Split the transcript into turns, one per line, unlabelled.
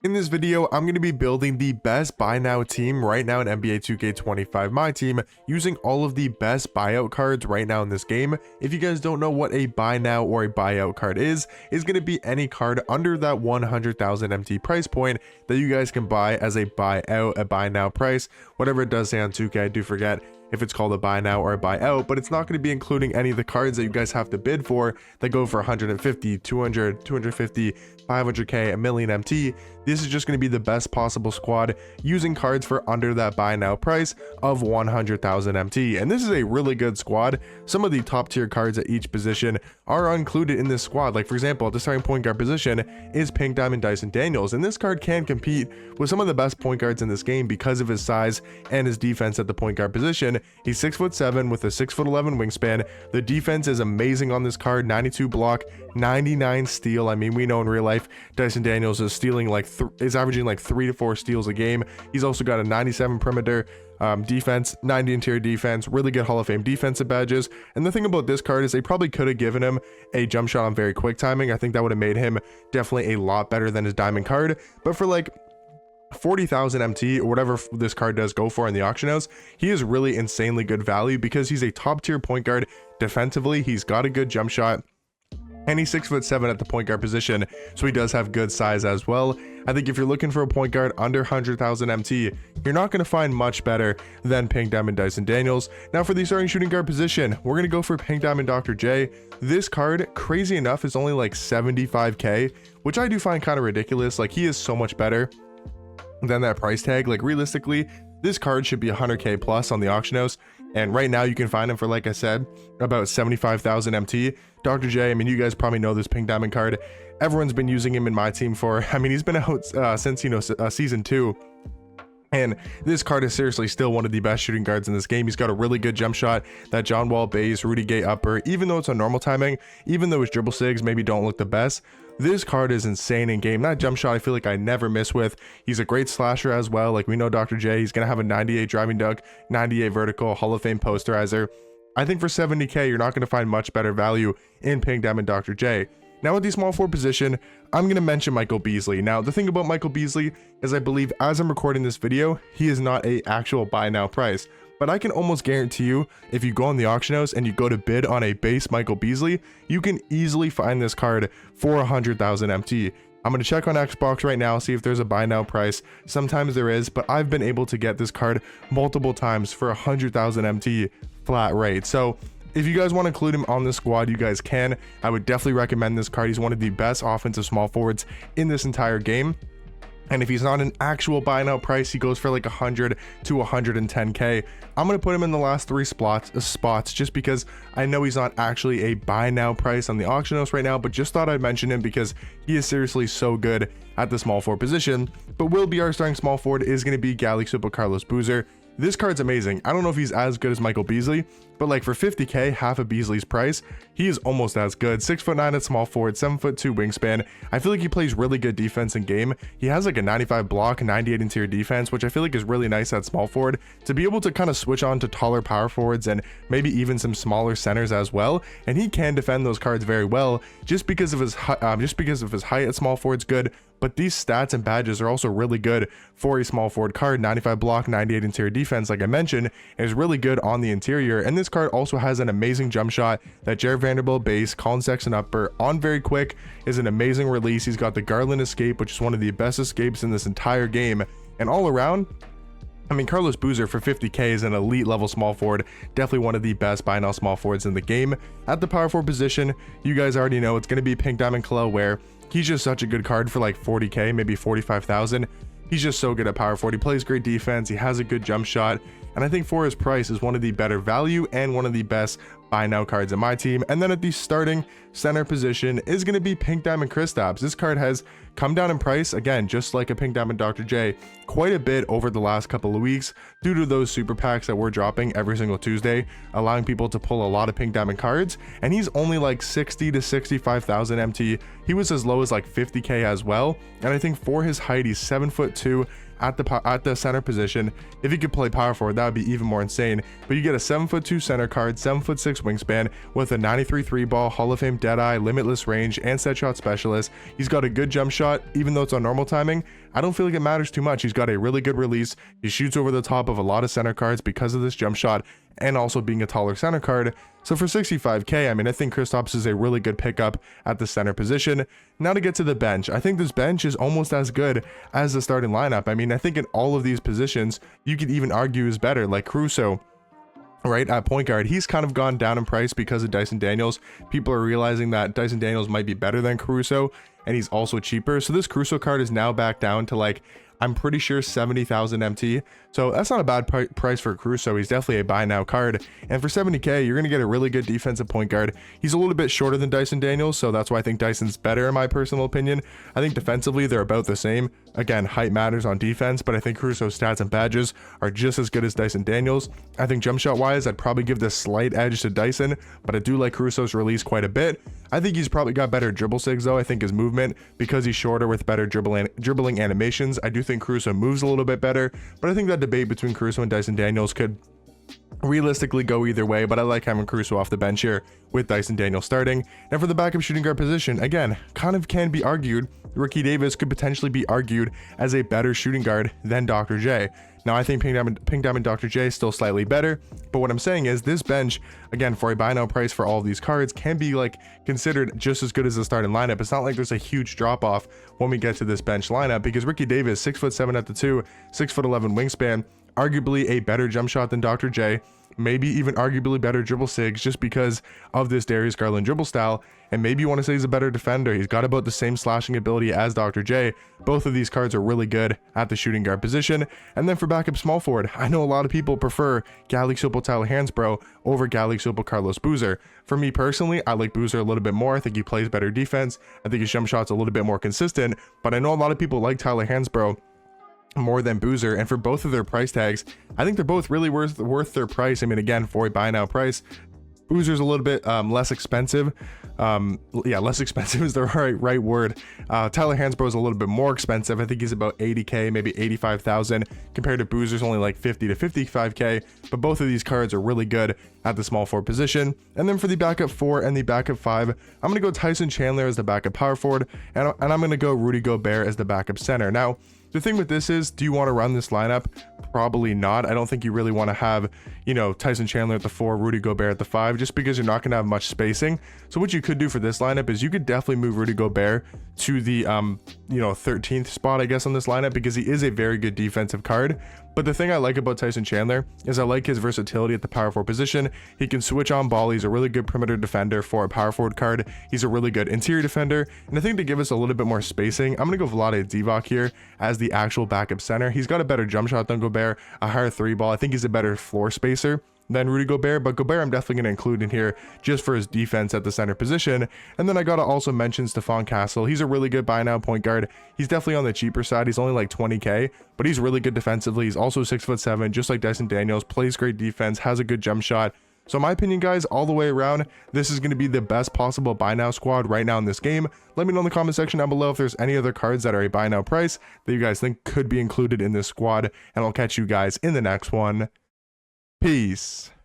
In this video, I'm going to be building the best buy now team right now in NBA 2K25 Myteam using all of the best buyout cards right now in this game. If you guys don't know what a buy now or a buyout card is going to be any card under that 100,000 MT price point that you guys can buy as a buyout, a buy now price, whatever it does say on 2K. I do forget if it's called a buy now or a buy out, but it's not going to be including any of the cards that you guys have to bid for that go for 150, 200, 250, 500k, a million MT. This is just going to be the best possible squad using cards for under that buy now price of 100,000 MT. And this is a really good squad. Some of the top tier cards at each position are included in this squad. Like for example, at the starting point guard position is Pink Diamond Dyson Daniels, and this card can compete with some of the best point guards in this game because of his size and his defense at the point guard position. He's 6'7" with a 6'11" wingspan. The defense is amazing on this card. 92 block, 99 steal. I mean, we know in real life Dyson Daniels is stealing like is averaging like 3 to 4 steals a game. He's also got a 97 perimeter defense, 90 interior defense, really good Hall of Fame defensive badges. And the thing about this card is they probably could have given him a jump shot on very quick timing. I think that would have made him definitely a lot better than his diamond card. But for like 40,000 MT or whatever this card does go for in the auction house, he is really insanely good value because he's a top tier point guard defensively. He's got a good jump shot, and he's 6'7" at the point guard position, so he does have good size as well. I think if you're looking for a point guard under 100,000 MT, you're not going to find much better than Pink Diamond Dyson Daniels. Now for the starting shooting guard position, we're going to go for Pink Diamond Dr. J. This card, crazy enough, is only like 75k, which I do find kind of ridiculous. Like, he is so much better than that price tag. Like, realistically, this card should be 100k plus on the auction house, and right now you can find him for, like I said, about 75,000 MT. Dr. J, I mean, you guys probably know this Pink Diamond card. Everyone's been using him in my team for, I mean, he's been out since, you know, season 2. And this card is seriously still one of the best shooting guards in this game. He's got a really good jump shot, that John Wall base, Rudy Gay upper, even though it's on normal timing, even though his dribble sigs maybe don't look the best. This card is insane in game. That jump shot I feel like I never miss with. He's a great slasher as well. Like, we know Dr. J, he's going to have a 98 driving dunk, 98 vertical, Hall of Fame posterizer. I think for 70k, you're not going to find much better value in Pink Diamond Dr. J. Now at the small forward position, I'm going to mention Michael Beasley. Now, the thing about Michael Beasley is I believe as I'm recording this video, he is not a actual buy now price. But I can almost guarantee you, if you go on the auction house and you go to bid on a base Michael Beasley, you can easily find this card for 100,000 MT. I'm going to check on Xbox right now, see if there's a buy now price. Sometimes there is, but I've been able to get this card multiple times for 100,000 MT flat rate. So if you guys want to include him on the squad, you guys can. I would definitely recommend this card. He's one of the best offensive small forwards in this entire game. And if he's not an actual buy now price, he goes for like 100 to 110k. I'm going to put him in the last 3 spots just because I know he's not actually a buy now price on the auction house right now, but just thought I'd mention him because he is seriously so good at the small forward position. But will be our starting small forward is going to be Galaxy Super Carlos Boozer. This card's amazing. I don't know if he's as good as Michael Beasley, but like for 50k, half of Beasley's price, he is almost as good. 6'9" at small forward, 7'2" wingspan. I feel like he plays really good defense in game. He has like a 95 block, 98 interior defense, which I feel like is really nice at small forward to be able to kind of switch on to taller power forwards and maybe even some smaller centers as well. And he can defend those cards very well just because of his height at small forward's good. But these stats and badges are also really good for a small forward card. 95 block, 98 interior defense, like I mentioned, is really good on the interior. And this card also has an amazing jump shot. That Jared Vanderbilt base, Colin Sexton upper, on very quick, is an amazing release. He's got the Garland escape, which is one of the best escapes in this entire game. And all around, I mean, Carlos Boozer for 50k is an elite level small forward, definitely one of the best buy now small forwards in the game. At the power forward position, you guys already know it's going to be Pink Diamond Kel'el Ware. He's just such a good card for like 40k, maybe 45,000. He's just so good at power forward. He plays great defense. He has a good jump shot. And I think for his price is one of the better value and one of the best buy now cards in my team. And then at the starting center position is going to be Pink Diamond Kristaps. This card has come down in price, again, just like a Pink Diamond Dr. J, quite a bit over the last couple of weeks due to those super packs that we're dropping every single Tuesday, allowing people to pull a lot of Pink Diamond cards. And he's only like 60 to 65,000 MT. He was as low as like 50k as well. And I think for his height, he's 7'2" at the center position. If he could play power forward, that would be even more insane. But you get a 7'2" center card, 7'6" wingspan with a 93 3-ball, Hall of Fame Deadeye, limitless range, and set shot specialist. He's got a good jump shot, even though it's on normal timing. I don't feel like it matters too much. He's got a really good release. He shoots over the top of a lot of center cards because of this jump shot and also being a taller center card. So for 65k, I mean, I think Kristaps is a really good pickup at the center position. Now to get to the bench, I think this bench is almost as good as the starting lineup. I mean, I think in all of these positions, you could even argue is better, like Caruso, right, at point guard. He's kind of gone down in price because of Dyson Daniels. People are realizing that Dyson Daniels might be better than Caruso, and he's also cheaper. So this Caruso card is now back down to, like, I'm pretty sure 70,000 MT. So that's not a bad price for Caruso. He's definitely a buy now card. And for 70k, you're going to get a really good defensive point guard. He's a little bit shorter than Dyson Daniels, so that's why I think Dyson's better in my personal opinion. I think defensively, they're about the same. Again, height matters on defense, but I think Caruso's stats and badges are just as good as Dyson Daniels. I think jump shot wise, I'd probably give this slight edge to Dyson, but I do like Caruso's release quite a bit. I think he's probably got better dribble sigs though. I think his movement, because he's shorter with better dribbling animations, I do think Caruso moves a little bit better, but I think that debate between Caruso and Dyson Daniels could realistically go either way, but I like having Caruso off the bench here with Dyson Daniels starting. And for the backup shooting guard position, again, kind of can be argued, Ricky Davis could potentially be argued as a better shooting guard than Dr. J. Now, I think Pink Diamond Dr. J is still slightly better, but what I'm saying is this bench, again, for a buy now price for all of these cards, can be like considered just as good as the starting lineup. It's not like there's a huge drop off when we get to this bench lineup, because Ricky Davis, 6'7" at the 2, 6'11" wingspan, arguably a better jump shot than Dr. J, maybe even arguably better dribble sigs just because of this Darius Garland dribble style. And maybe you want to say he's a better defender. He's got about the same slashing ability as Dr. J. Both of these cards are really good at the shooting guard position. And then for backup small forward, I know a lot of people prefer Gally Sopo Tyler Hansbrough over Gally Sopo Carlos Boozer. For me personally, I like Boozer a little bit more. I think he plays better defense. I think his jump shot's a little bit more consistent, but I know a lot of people like Tyler Hansbrough more than Boozer, and for both of their price tags, I think they're both really worth their price. I mean, again, for a buy now price, Boozer's a little bit less expensive. Yeah, less expensive is the right word. Tyler Hansbrough is a little bit more expensive. I think he's about 80k, maybe 85,000, compared to Boozer's only like 50 to 55k. But both of these cards are really good at the small forward position. And then for the backup 4 and the backup 5, I'm going to go Tyson Chandler as the backup power forward, and I'm going to go Rudy Gobert as the backup center. Now, the thing with this is, do you want to run this lineup? Probably not. I don't think you really want to have, you know, Tyson Chandler at the 4, Rudy Gobert at the 5, just because you're not going to have much spacing. So what you could do for this lineup is you could definitely move Rudy Gobert to the, you know, 13th spot, I guess, on this lineup, because he is a very good defensive card. But the thing I like about Tyson Chandler is I like his versatility at the power forward position. He can switch on ball. He's a really good perimeter defender for a power forward card. He's a really good interior defender. And I think to give us a little bit more spacing, I'm going to go Vlade Divac here as the actual backup center. He's got a better jump shot than Gobert, a higher 3-ball. I think he's a better floor spacer than Rudy Gobert, but Gobert I'm definitely going to include in here just for his defense at the center position. And then I got to also mention Stephon Castle. He's a really good buy now point guard. He's definitely on the cheaper side. He's only like 20k, but he's really good defensively. He's also 6'7", just like Dyson Daniels, plays great defense, has a good jump shot. So in my opinion, guys, all the way around, this is going to be the best possible buy now squad right now in this game. Let me know in the comment section down below if there's any other cards that are a buy now price that you guys think could be included in this squad, and I'll catch you guys in the next one. Peace.